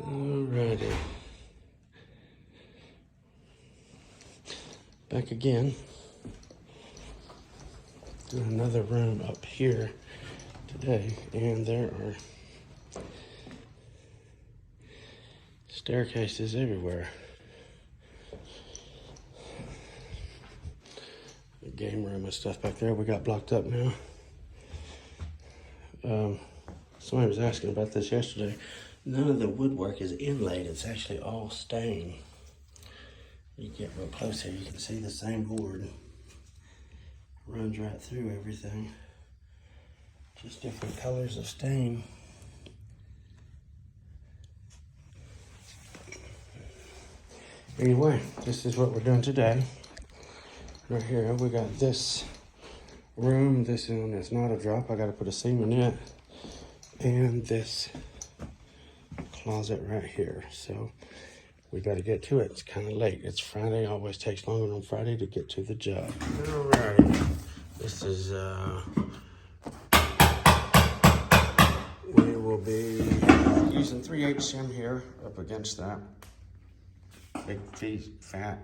Alrighty. Back again. Doing another room up here today, and there are staircases everywhere. The game room and stuff back there we got blocked up now. Somebody was asking about this yesterday. None of the woodwork is inlaid, it's actually all stain. You get real close here, you can see the same board runs right through everything. Just different colors of stain. Anyway, this is what we're doing today. Right here, we got this room. This one is not a drop. I got to put a seam in it. And this closet right here. So we got to get to it. It's kind of late. It's Friday. Always takes longer on Friday to get to the job. All right. This is, we will be using 3/8 shim here up against that big fat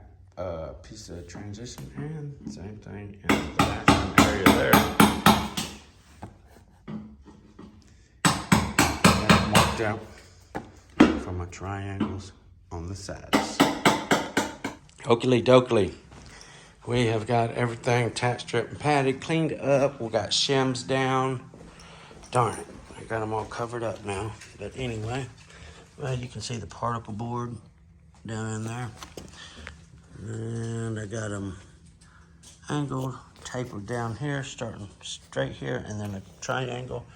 piece of transition, and same thing in the bathroom area there. And marked out from my triangles on the sides. Oakley dokley. We have got everything tack stripped and padded, cleaned up. We got shims down. Darn it, I got them all covered up now. But anyway, well, you can see the particle board down in there. And I got them angled, tapered down here, starting straight here, and then a triangle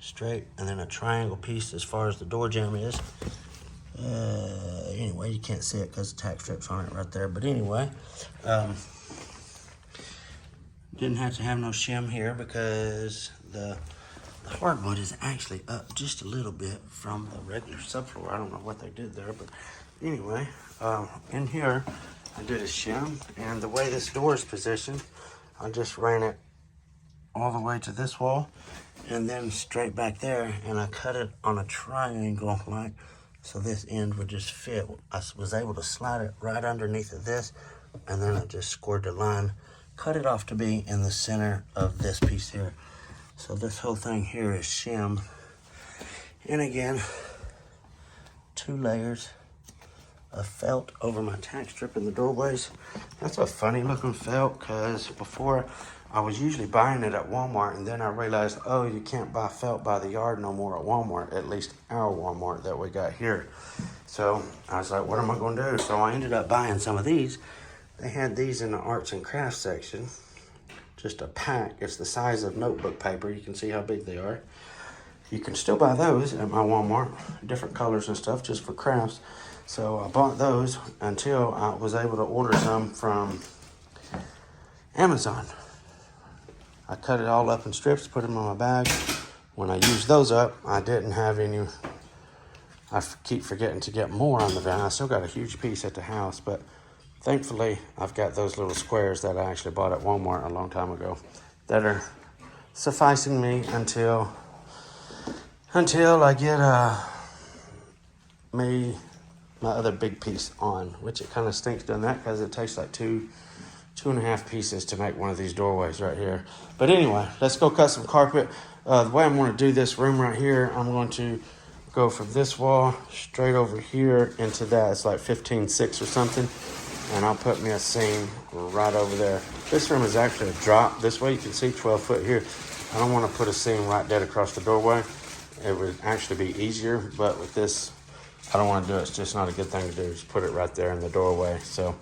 straight, and then a triangle piece as far as the door jamb is. Anyway, you can't see it because the tack strips on it right there. But anyway, didn't have to have no shim here because the hardwood is actually up just a little bit from the regular subfloor. I don't know what they did there, but anyway, in here I did a shim, and the way this door is positioned, I just ran it all the way to this wall and then straight back there, and I cut it on a triangle like so this end would just fit. I was able to slide it right underneath of this, and then I just scored the line, cut it off to be in the center of this piece here. So this whole thing here is shim. And again, 2 layers of felt over my tack strip in the doorways. That's a funny looking felt, because before I was usually buying it at Walmart, and then I realized, oh, you can't buy felt by the yard no more at Walmart, at least our Walmart that we got here. So I was like, what am I going to do? So I ended up buying some of these. They had these in the arts and crafts section, just a pack. It's the size of notebook paper. You can see how big they are. You can still buy those at my Walmart, different colors and stuff, just for crafts. So I bought those until I was able to order some from Amazon. I cut it all up in strips, put them in my bag. When I used those up, I didn't have any. I keep forgetting to get more on the van. I still got a huge piece at the house, but thankfully I've got those little squares that I actually bought at Walmart a long time ago that are sufficing me until I get my other big piece on, which it kind of stinks doing that because it takes like two and a half pieces to make one of these doorways right here. But anyway, let's go cut some carpet. The way I'm going to do this room right here, I'm going to go from this wall straight over here into that. It's like 15/6 or something, and I'll put me a seam right over there. This room is actually a drop. This way you can see 12 foot here. I don't want to put a seam right dead across the doorway. It would actually be easier, but with this, I don't want to do it. It's just not a good thing to do. Just put it right there in the doorway. So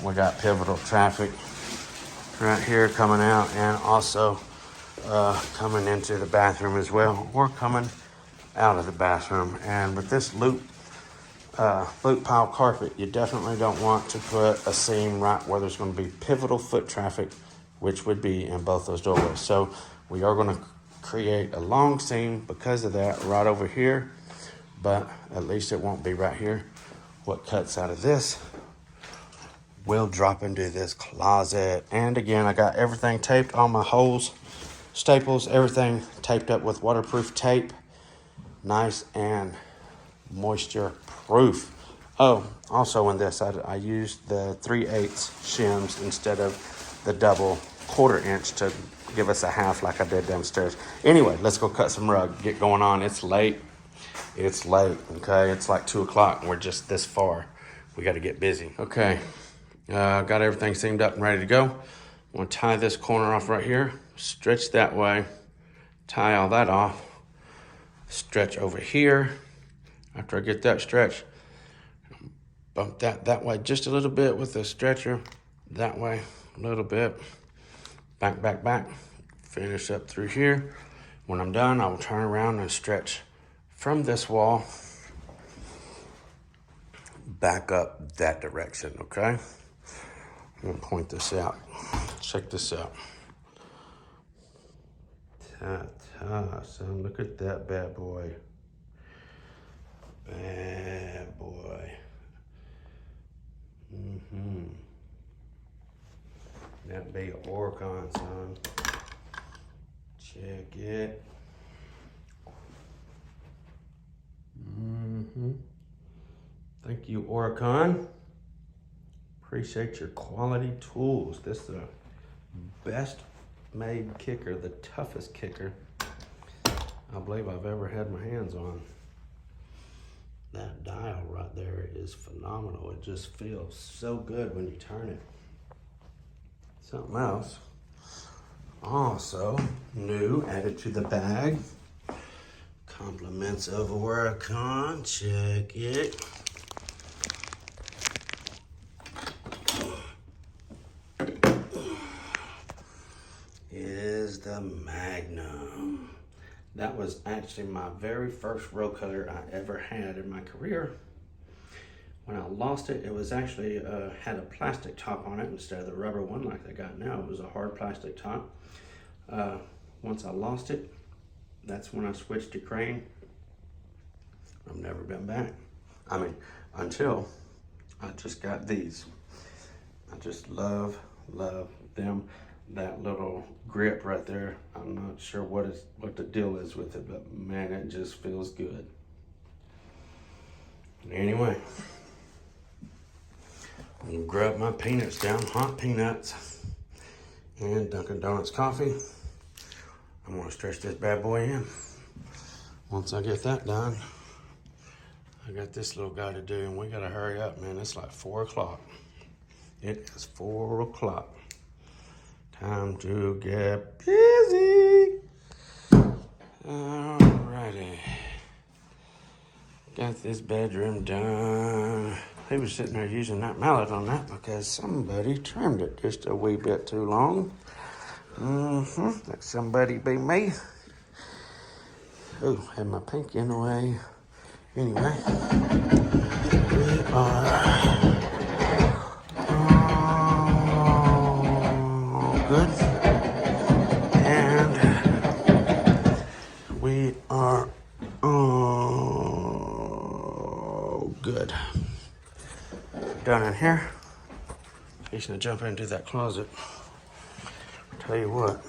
we got pivotal traffic right here coming out, and also coming into the bathroom as well, or coming out of the bathroom. And with this loop pile carpet, you definitely don't want to put a seam right where there's going to be pivotal foot traffic, which would be in both those doorways. So we are going to create a long seam because of that right over here, but at least it won't be right here. What cuts out of this will drop into this closet. And again, I got everything taped, all my holes, staples, everything taped up with waterproof tape, nice and moisture proof. Oh, also in this, I used the 3/8 shims instead of the double 1/4 inch to give us a half like I did downstairs. Anyway, let's go cut some rug, get going on. It's late. It's late, okay? It's like 2 o'clock and we're just this far. We got to get busy. Okay, got everything seamed up and ready to go. I'm gonna tie this corner off right here, stretch that way, tie all that off, stretch over here. After I get that stretched, bump that way just a little bit with the stretcher, that way a little bit, back, finish up through here. When I'm done, I will turn around and stretch from this wall back up that direction, okay? I'm gonna point this out. Check this out. Son, look at that bad boy. Bad boy. That be Oregon, son. Check it. Thank you, Oregon. Appreciate your quality tools. This is the best made kicker, the toughest kicker I believe I've ever had my hands on. That dial right there is phenomenal. It just feels so good when you turn it. Something else, also new, added to the bag. Compliments of Oricon, check it. Is the Magnum. That was actually my very first row cutter I ever had in my career. When I lost it, it was actually had a plastic top on it instead of the rubber one like they got now. It was a hard plastic top. Once I lost it, that's when I switched to crane. I've never been back. I mean, until I just got these. I just love them. That little grip right there, I'm not sure what the deal is with it, but man, it just feels good. Anyway, I'm gonna grab my peanuts down, hot peanuts, and Dunkin' Donuts coffee. I'm gonna stretch this bad boy in. Once I get that done, I got this little guy to do, and we gotta hurry up, man. It's like 4 o'clock. It is 4 o'clock. Time to get busy. Alrighty. Got this bedroom done. He was sitting there using that mallet on that because somebody trimmed it just a wee bit too long. That somebody be me. Oh, had my pinky in the way. Anyway, we are good. And we are all good. Down in here, fixing to jump into that closet. Tell you what,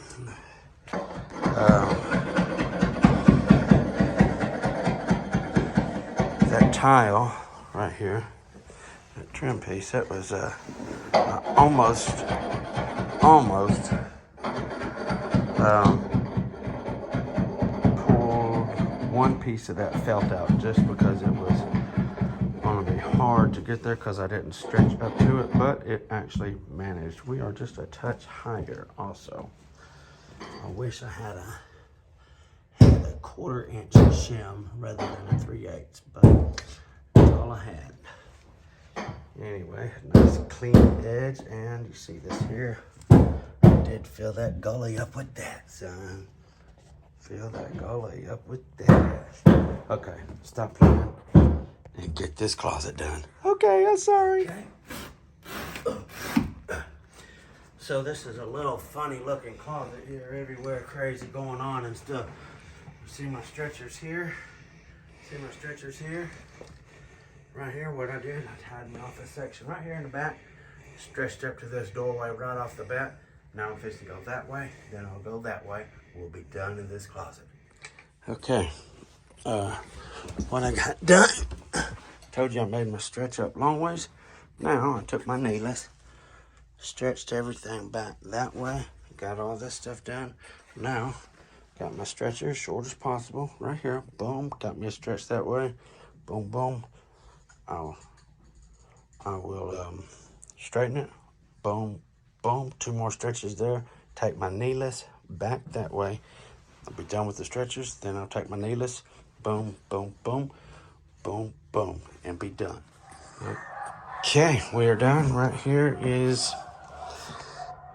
that tile right here, that trim piece, that was almost pulled one piece of that felt out just because it was going to be hard to get there because I didn't stretch up to it, but it actually managed. We are just a touch higher also. I wish I had a 1/4 inch shim rather than a 3/8, but that's all I had. Anyway, nice clean edge, and you see this here. I did fill that gully up with that, son. Fill that gully up with that. Okay, stop playing and get this closet done. Okay, I'm sorry. Okay. So this is a little funny looking closet here, everywhere crazy going on and stuff. See my stretchers here? See my stretchers here? Right here, what I did, I tied my office section right here in the back, stretched up to this doorway right off the bat. Now I'm fixing to go that way, then I'll go that way. We'll be done in this closet. Okay, what I got done Told you I made my stretch up long ways. Now I took my needless, stretched everything back that way, got all this stuff done. Now, got my stretcher as short as possible, right here, boom, got me a stretch that way, boom, boom. I will straighten it, boom, boom, 2 more stretches there, take my needless back that way. I'll be done with the stretchers, then I'll take my needless, boom, boom, boom, boom, boom, and be done. Okay, we are done. Right here is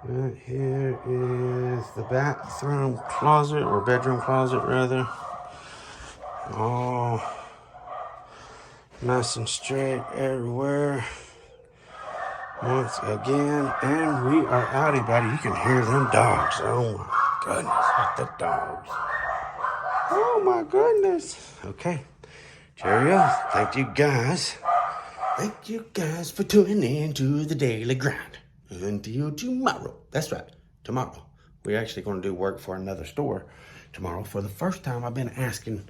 the bathroom closet, or bedroom closet rather. Oh, nice and straight everywhere. Once again, and we are outy buddy. You can hear them dogs. Oh my goodness, what the dogs. Oh my goodness. Okay, cheerio. Thank you guys. Thank you guys for tuning in to the daily grind. Until tomorrow. That's right, tomorrow. We're actually going to do work for another store tomorrow. For the first time, I've been asking,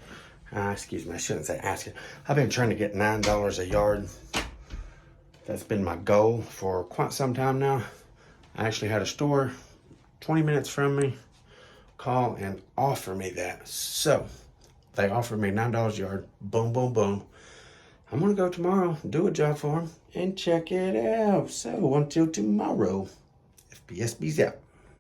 excuse me, I shouldn't say asking. I've been trying to get $9 a yard. That's been my goal for quite some time now. I actually had a store 20 minutes from me call and offer me that. So they offered me $9 a yard. Boom, boom, boom. I'm gonna go tomorrow, do a job for them, and check it out. So until tomorrow, FBSB's out.